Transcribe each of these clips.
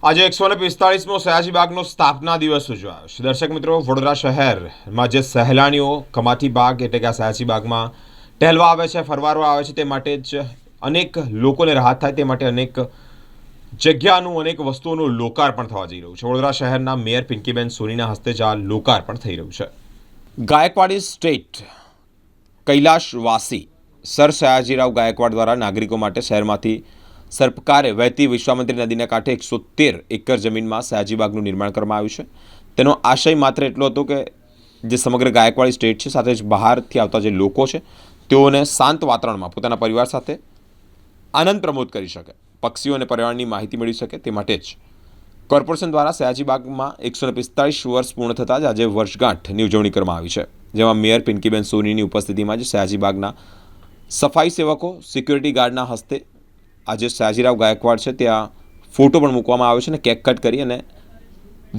આજે 145મો સયાજીબાગનો સ્થાપના દિવસ ઉજવાયો છે। દર્શક મિત્રો, વડોદરા શહેરમાં જે સહેલાણીઓ કમાતી બાગ એટલે કે આ સયાજીબાગમાં ટહેલવા આવે છે, ફરવા આવે છે, તે માટે જ અનેક લોકોને રાહત થાય તે માટે અનેક જગ્યાનું અનેક વસ્તુઓનું લોકાર્પણ થવા જઈ રહ્યું છે। વડોદરા શહેરના મેયર પિંકીબેન સોનીના હસ્તે જ આ લોકાર્પણ થઈ રહ્યું છે। ગાયકવાડી સ્ટેટ કૈલાશવાસી સર સયાજીરાવ ગાયકવાડ દ્વારા નાગરિકો માટે શહેરમાંથી સરકારે વહેતી વિશ્વામિત્રી નદીના કાંઠે 113 એકર જમીનમાં સયાજીબાગનું નિર્માણ કરવામાં આવ્યું છે। તેનો આશય માત્ર એટલો હતો કે જે સમગ્ર ગાયકવાડી સ્ટેટ છે સાથે જ બહારથી આવતા જે લોકો છે તેઓને શાંત વાતાવરણમાં પોતાના પરિવાર સાથે આનંદ પ્રમોદ કરી શકે, પક્ષીઓ અને પર્યાવરણની માહિતી મેળવી શકે તે માટે જ કોર્પોરેશન દ્વારા સયાજીબાગમાં 145 વર્ષ પૂર્ણ થતાં જ આજે વર્ષગાંઠની ઉજવણી કરવામાં આવી છે, જેમાં મેયર પિંકીબેન સોનીની ઉપસ્થિતિમાં જ સયાજીબાગના સફાઈ સેવકો, સિક્યુરિટી ગાર્ડના હસ્તે આજે સયાજીરાવ ગાયકવાડ છે ત્યાં ફોટો પણ મૂકવામાં આવ્યો છે અને કેક કટ કરી અને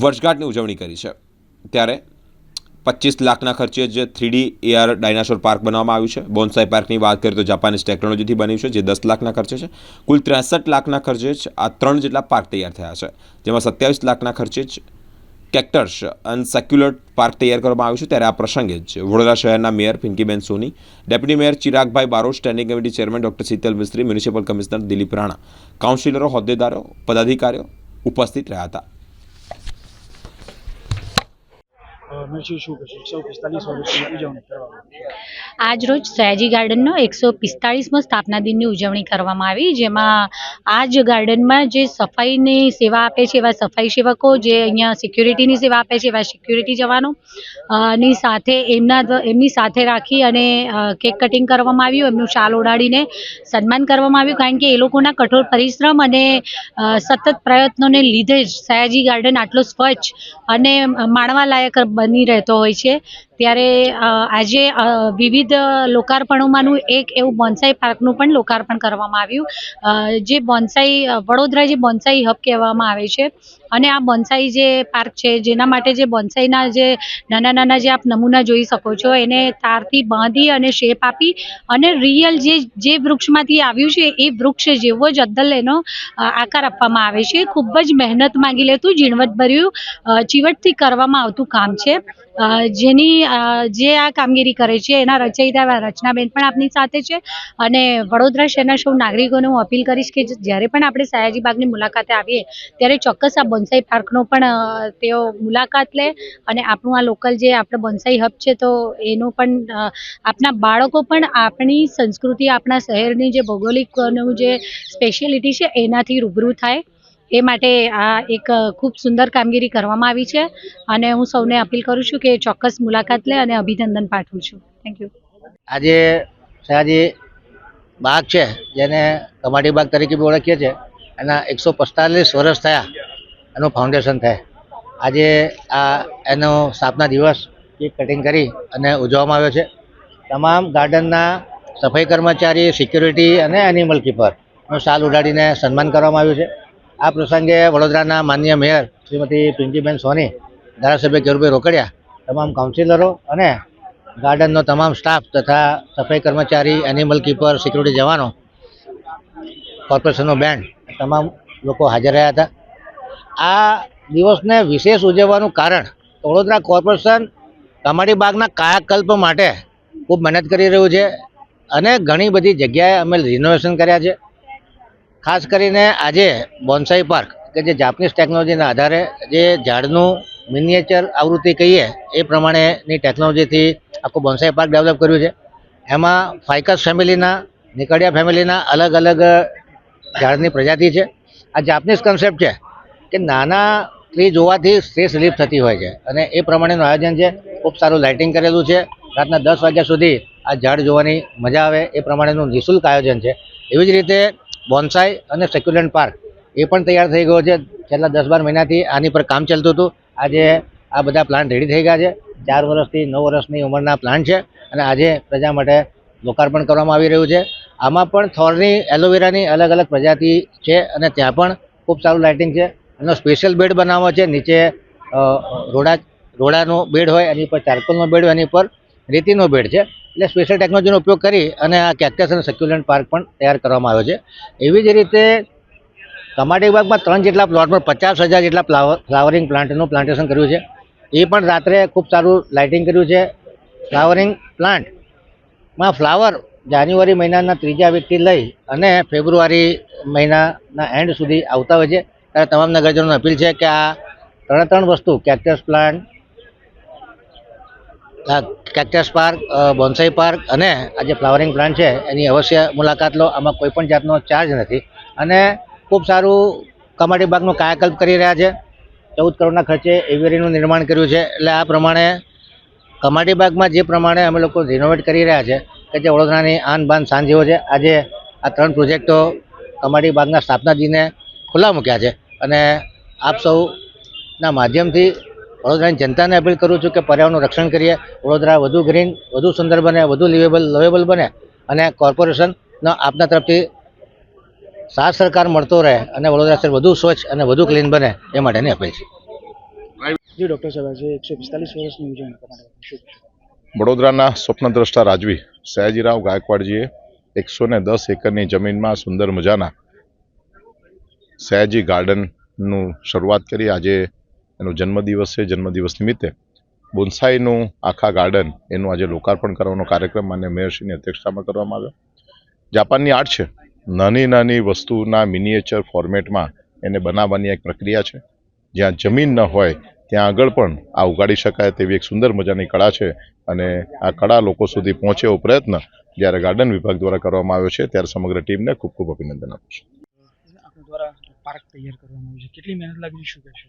વર્ષગાંઠની ઉજવણી કરી છે। ત્યારે 25 લાખના ખર્ચે જે 3D AR ડાયનાસોર પાર્ક બનાવવામાં આવ્યું છે। બોન્સાઈ પાર્કની વાત કરીએ તો જાપાનીઝ ટેકનોલોજીથી બન્યું છે, જે 10 લાખના ખર્ચે છે। કુલ 63 લાખના ખર્ચે જ આ 3 જેટલા પાર્ક તૈયાર થયા છે, જેમાં 27 લાખના ખર્ચે જ કેક્ટર્સ અને સેક્યુલર પાર્ક તૈયાર કરવામાં આવ્યું છે। ત્યારે આ પ્રસંગે જ વડોદરા શહેરના mayor Pinkiben Soni, deputy mayor Chiragbhai Barot, standing committee chairman doctor Shital Mistry, municipal commissioner Dilip Rana, કાઉન્સિલરો, હોદ્દેદારો, પદાધિકારીઓ ઉપસ્થિત રહ્યા હતા। આજરોજ સયાજી ગાર્ડનનો 145મો સ્થાપના દિનની ઉજવણી કરવામાં આવી, જેમાં આ જ ગાર્ડનમાં જે સફાઈની સેવા આપે છે એવા સફાઈ સેવકો, જે અહીંયા સિક્યુરિટીની સેવા આપે છે એવા સિક્યુરિટી જવાનો ની સાથે એમની સાથે રાખી અને કેક કટિંગ કરવામાં આવ્યું, એમનું શાલ ઓઢાડીને સન્માન કરવામાં આવ્યું, કારણ કે એ લોકોના કઠોર પરિશ્રમ અને સતત પ્રયત્નોને લીધે જ સયાજી ગાર્ડન આટલો સ્વચ્છ અને માણવા લાયક બની રહેતો હોય છે। ત્યારે આજે વિવિધ લોકાર્પણોમાંનું એક એવું બોન્સાઈ પાર્કનું પણ લોકાર્પણ કરવામાં આવ્યું, જે બોન્સાઈ વડોદરા જે બોન્સાઈ હબ કહેવામાં આવે છે। અને આ બોન્સાઈ જે પાર્ક છે, જેના માટે જે બોન્સાઈના જે નાના નાના જે આપ નમૂના જોઈ શકો છો, એને તારથી બાંધી અને શેપ આપી અને રિયલ જે વૃક્ષમાંથી આવ્યું છે એ વૃક્ષ જેવો જ અદ્દલ એનો આકાર આપવામાં આવે છે। ખૂબ જ મહેનત માંગી લેતું, ઝીણવટભર્યું, ચીવટથી કરવામાં આવતું કામ છે, જેની જે આ કામગીરી કરે છે એના રચયિતા રચનાબેન પણ આપની સાથે છે। અને વડોદરા શહેરના સૌ નાગરિકોને હું અપીલ કરીશ કે જ્યારે પણ આપણે સયાજી બાગની મુલાકાતે આવીએ ત્યારે ચોક્કસ આ બોન્સાઈ પાર્કનો પણ તેઓ મુલાકાત લે અને આપણું આ લોકલ જે આપણે બોન્સાઈ હબ છે તો એનું પણ આપણા બાળકો પણ આપણી સંસ્કૃતિ, આપણા શહેરની જે ભૌગોલિકનું જે સ્પેશિયાલિટી છે એનાથી રૂબરૂ થાય, એ માટે આ એક ખૂબ સુંદર કામગીરી કરવામાં આવી છે અને હું સૌને અપીલ કરું છું કે ચોક્કસ મુલાકાત લે અને અભિનંદન પાઠવું છું। Thank you. આજે સયાજી બાગ છે, જેને કમાટી બાગ તરીકે બી ઓળખીએ છીએ, એના 145 વર્ષ થયા એનું ફાઉન્ડેશન થાય। આજે એનો સ્થાપના દિવસ કેક કટિંગ કરી અને ઉજવવામાં આવ્યો છે। તમામ ગાર્ડનના સફાઈ કર્મચારી, સિક્યુરિટી અને એનિમલ કીપરનું શાલ ઉડાડીને સન્માન કરવામાં આવ્યું છે। આ પ્રસંગે વડોદરાના માનનીય મેયર શ્રીમતી પિંકીબેન સોની, ધારાસભ્ય કેરુભાઈ રોકડિયા, તમામ કાઉન્સિલરો અને ગાર્ડનનો તમામ સ્ટાફ તથા સફાઈ કર્મચારી, એનિમલ કીપર, સિક્યુરિટી જવાનો, કોર્પોરેશનનો બેન્ડ, તમામ લોકો હાજર રહ્યા હતા। આ દિવસને વિશેષ ઉજવવાનું કારણ વડોદરા કોર્પોરેશન કમાટી બાગના કાયાકલ્પ માટે ખૂબ મહેનત કરી રહ્યું છે અને ઘણી બધી જગ્યાએ અમે રિનોવેશન કર્યા છે। ખાસ કરીને આજે બોન્સાઈ પાર્ક કે જે જાપાનીઝ ટેકનોલોજીના આધારે જે ઝાડનું મિનિએચર આવૃત્તિ કહીએ એ પ્રમાણેની ટેકનોલોજીથી આખું બોન્સાઈ પાર્ક ડેવલપ કર્યું છે। એમાં ફાઇકસ ફેમિલીના, નિકડિયા ફેમિલીના અલગ અલગ ઝાડની પ્રજાતિ છે। આ જાપાનીઝ કન્સેપ્ટ છે કે નાના ટ્રી જોવાથી સ્ટ્રેસ રિલીફ થતી હોય છે અને એ પ્રમાણેનું આયોજન છે। ખૂબ સારું લાઇટિંગ કરેલું છે, રાતના 10 વાગ્યા સુધી આ ઝાડ જોવાની મજા આવે એ પ્રમાણેનું નિઃશુલ્ક આયોજન છે। એવી જ રીતે બોન્સાઈ અને સેક્યુલન્ટ પાર્ક એ પણ તૈયાર થઈ ગયો છે। છેલ્લા 10-12 મહિનાથી આની પર કામ ચાલતું હતું। આજે આ બધા પ્લાન્ટ રેડી થઈ ગયા છે। 4 વર્ષથી 9 વર્ષની ઉંમરના પ્લાન્ટ છે અને આજે પ્રજા માટે લોકાર્પણ કરવામાં આવી રહ્યું છે। આમાં પણ થોરની, એલોવેરાની અલગ અલગ પ્રજાતિ છે અને ત્યાં પણ ખૂબ સારું લાઇટિંગ છે। એનો સ્પેશિયલ બેડ બનાવવો છે, નીચે રોડાનો બેડ હોય, એની પર ચારકોલનો બેડ હોય, એની પર રેતીનો બેડ છે। એટલે સ્પેશિયલ ટેકનોલોજીનો ઉપયોગ કરી અને આ કેક્ટસ અને સક્યુલન્ટ પાર્ક પણ તૈયાર કરવામાં આવ્યો છે। એવી જ રીતે કમાટી બાગમાં 3 જેટલા પ્લોટમાં 50,000 જેટલા ફ્લાવરિંગ પ્લાન્ટનું પ્લાન્ટેશન કર્યું છે. એ પણ રાત્રે ખૂબ સારું લાઇટિંગ કર્યું છે. ફ્લાવરિંગ પ્લાન્ટમાં ફ્લાવર જાન્યુઆરી મહિનાના 3જા વીકથી લઈ અને ફેબ્રુઆરી મહિનાના એન્ડ સુધી આવતા હોય છે. ત્યારે તમામ નગરજનોને અપીલ છે કે આ ત્રણ વસ્તુ cactus plant, cactus park, bonsai park અને આ જે ફ્લાવરિંગ પ્લાન્ટ છે એની અવશ્ય મુલાકાત લો. આમાં કોઈ પણ જાતનો ચાર્જ નથી અને ખૂબ સારું કમાટી બાગનો કાયાકલ્પ કરી રહ્યા છે. 14 કરોડના ખર્ચે એવિયરીનું નિર્માણ કર્યું છે. એટલે આ પ્રમાણે કમાટી બાગમાં જે પ્રમાણે અમે લોકો રિનોવેટ કરી રહ્યા છે કે જે વડોદરાની આન બાન શાન જેવો છે. આજે આ 3 પ્રોજેક્ટો કમાટી બાગના સ્થાપનાદિને ખુલ્લા મૂક્યા છે અને આપ સૌના માધ્યમથી વડોદરાની જનતાને અપીલ કરું છું કે પર્યાવરણનું રક્ષણ કરીએ. વડોદરા વધુ ગ્રીન, વધુ સુંદર બને, વધુ લવેબલ બને અને કોર્પોરેશનનો આપના તરફથી સાથ સહકાર મળતો રહે અને વડોદરા શહેર વધુ સ્વચ્છ અને વધુ ક્લીન બને એ માટેની અપીલ છે. જી ડૉક્ટર સાહેબ, આજે 145 વર્ષની ઉજવણી કમાટી વડોદરાના સ્વપ્નદ્રષ્ટા રાજવી સયાજીરાવ ગાયકવાડજીએ 110 એકરની જમીનમાં સુંદર મજાના સયાજી ગાર્ડનનું શરૂઆત કરી. આજે એનો જન્મદિવસ છે. જન્મદિવસ નિમિત્તે બોન્સાઈનું આખા ગાર્ડન એનું આજે લોકાર્પણ કરવાનો કાર્યક્રમ માન્ય મેયરશ્રીની અધ્યક્ષતામાં કરવામાં આવ્યો. જાપાનની આર્ટ છે. નાની નાની વસ્તુના મિનિએચર ફોર્મેટમાં એને બનાવવાની એક પ્રક્રિયા છે. જ્યાં જમીન ન હોય ત્યાં આગળ પણ આ ઉગાડી શકાય તેવી એક સુંદર મજાની કળા છે અને આ કળા લોકો સુધી પહોંચે એવો પ્રયત્ન જ્યારે ગાર્ડન વિભાગ દ્વારા કરવામાં આવ્યો છે ત્યારે સમગ્ર ટીમને ખૂબ ખૂબ અભિનંદન આપું છું. આપણા દ્વારા પાર્ક તૈયાર કરવામાં આવ્યું છે, કેટલી મહેનત લાગી, શું કહેશો?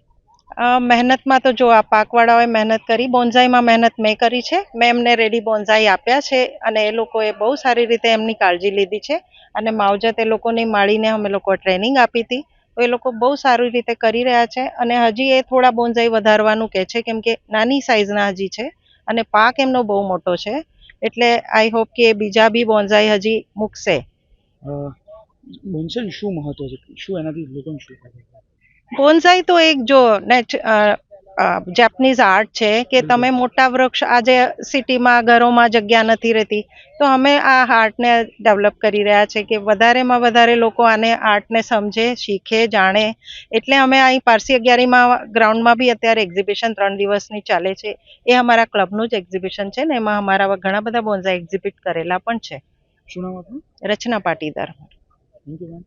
મહેનતમાં તો જો આ પાકવાળાઓએ મહેનત કરી, બોન્સાઈમાં મહેનત મેં કરી છે. મેં એમને રેડી બોન્સાઈ આપ્યા છે અને એ લોકોએ બહુ સારી રીતે એમની કાળજી લીધી છે અને માવજત એ લોકોની માળીને અમે લોકો ટ્રેનિંગ આપી હતી. તો એ લોકો બહુ સારી રીતે કરી રહ્યા છે અને હજી એ થોડા બોન્સાઈ વધારવાનું કહે છે કેમ કે નાની સાઇઝના હજી છે અને પાક એમનો બહુ મોટો છે. એટલે આઈ હોપ કે બીજા બી બોન્સાઈ હજી મૂકશે. બોન્સાઈનું શું મહત્વ છે, શું એનાથી લોકોને શું ફાયદો થાય? બોન્સાઈ તો એક જો જેપનીઝ આર્ટ છે કે તમે મોટા વૃક્ષ, આજે સિટીમાં ઘરોમાં જગ્યા નથી રહેતી, તો અમે આ આર્ટને ડેવલપ કરી રહ્યા છે કે વધારેમાં વધારે લોકો આને આર્ટને સમજે, શીખે, જાણે. એટલે અમે અહીં પારસી 11માં ગ્રાઉન્ડમાં બી અત્યારે એક્ઝિબિશન 3 દિવસની ચાલે છે. એ અમારા ક્લબનું જ એક્ઝિબિશન છે ને એમાં અમારા ઘણા બધા બોન્સાઈ એક્ઝિબિટ કરેલા પણ છે. શું નામ આપનું? Rachana Patidar. Thank you ma'am.